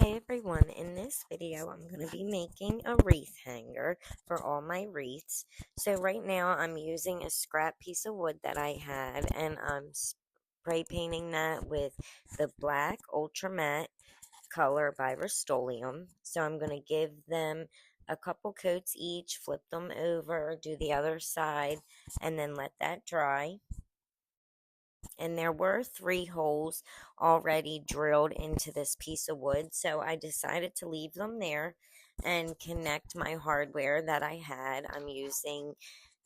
Hey everyone, in this video I'm going to be making a wreath hanger for all my wreaths. So right now I'm using a scrap piece of wood that I had and I'm spray painting that with the black ultra matte color by Rust-Oleum. So I'm going to give them a couple coats each, flip them over, do the other side, and then let that dry. And there were 3 holes already drilled into this piece of wood, so I decided to leave them there and connect my hardware that I had. I'm using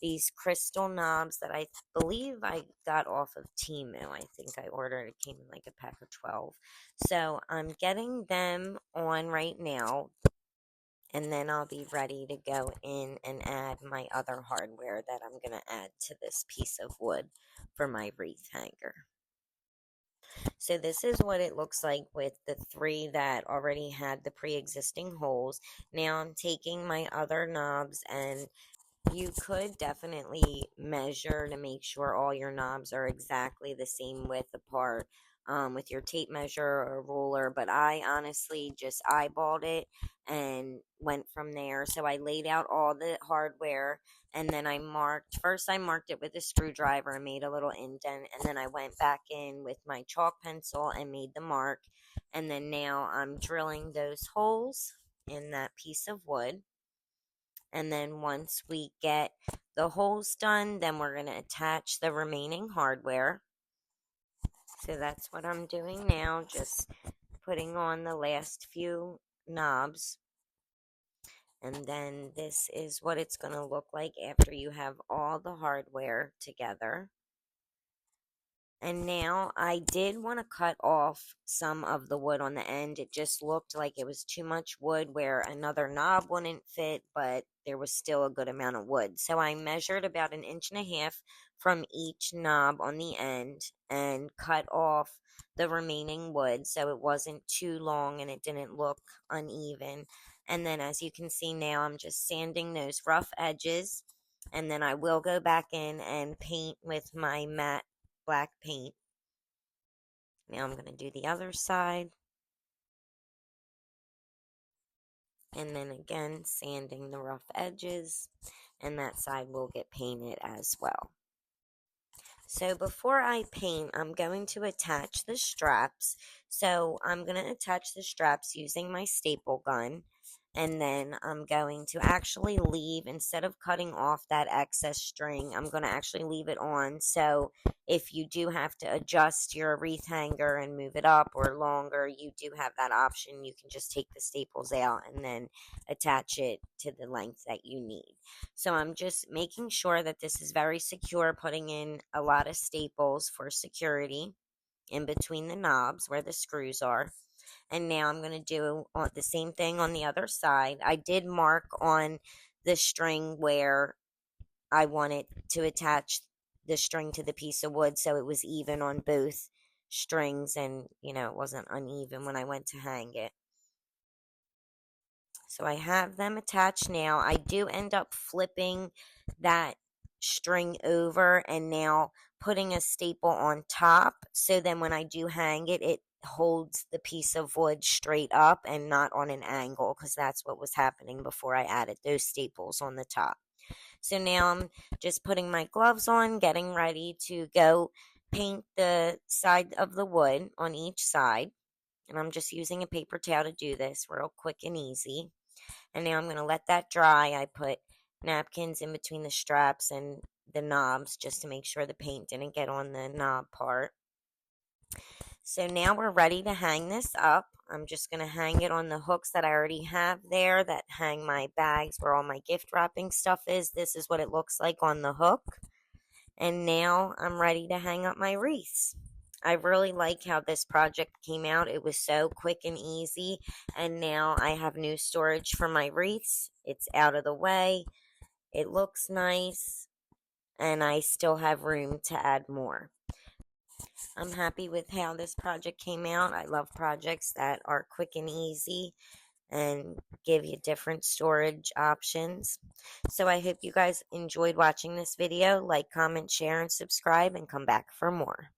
these crystal knobs that I believe I got off of Temu. I think I ordered it, came in like a pack of 12. So I'm getting them on right now, and then I'll be ready to go in and add my other hardware that I'm going to add to this piece of wood for my wreath hanger. So this is what it looks like with the 3 that already had the pre-existing holes. Now I'm taking my other knobs, and you could definitely measure to make sure all your knobs are exactly the same width apart with your tape measure or ruler, but I honestly just eyeballed it and went from there. So I laid out all the hardware, and then first I marked it with a screwdriver and made a little indent, and then I went back in with my chalk pencil and made the mark, and then now I'm drilling those holes in that piece of wood. And then once we get the holes done, then we're going to attach the remaining hardware. So that's what I'm doing now, just putting on the last few knobs. And then this is what it's going to look like after you have all the hardware together. And now I did want to cut off some of the wood on the end. It just looked like it was too much wood where another knob wouldn't fit, but there was still a good amount of wood. So I measured about 1.5 inches from each knob on the end and cut off the remaining wood so it wasn't too long and it didn't look uneven. And then as you can see now, I'm just sanding those rough edges, and then I will go back in and paint with my matte black paint. Now I'm going to do the other side. And then again, sanding the rough edges. And that side will get painted as well. So before I paint, I'm going to attach the straps. So I'm going to attach the straps using my staple gun. And then I'm going to actually leave, instead of cutting off that excess string, I'm going to actually leave it on. So if you do have to adjust your wreath hanger and move it up or longer, you do have that option. You can just take the staples out and then attach it to the length that you need. So I'm just making sure that this is very secure, putting in a lot of staples for security in between the knobs where the screws are. And now I'm going to do the same thing on the other side. I did mark on the string where I wanted to attach the string to the piece of wood so it was even on both strings, and it wasn't uneven when I went to hang it. So I have them attached now. I do end up flipping that string over and now putting a staple on top, so then when I do hang it, it holds the piece of wood straight up and not on an angle, because that's what was happening before I added those staples on the top. So now I'm just putting my gloves on, getting ready to go paint the side of the wood on each side. And I'm just using a paper towel to do this real quick and easy. And now I'm going to let that dry. I put napkins in between the straps and the knobs just to make sure the paint didn't get on the knob part. So now we're ready to hang this up. I'm just going to hang it on the hooks that I already have there that hang my bags where all my gift wrapping stuff is. This is what it looks like on the hook. And now I'm ready to hang up my wreaths. I really like how this project came out. It was so quick and easy. And now I have new storage for my wreaths. It's out of the way. It looks nice. And I still have room to add more. I'm happy with how this project came out. I love projects that are quick and easy and give you different storage options. So I hope you guys enjoyed watching this video. Like, comment, share, and subscribe, and come back for more.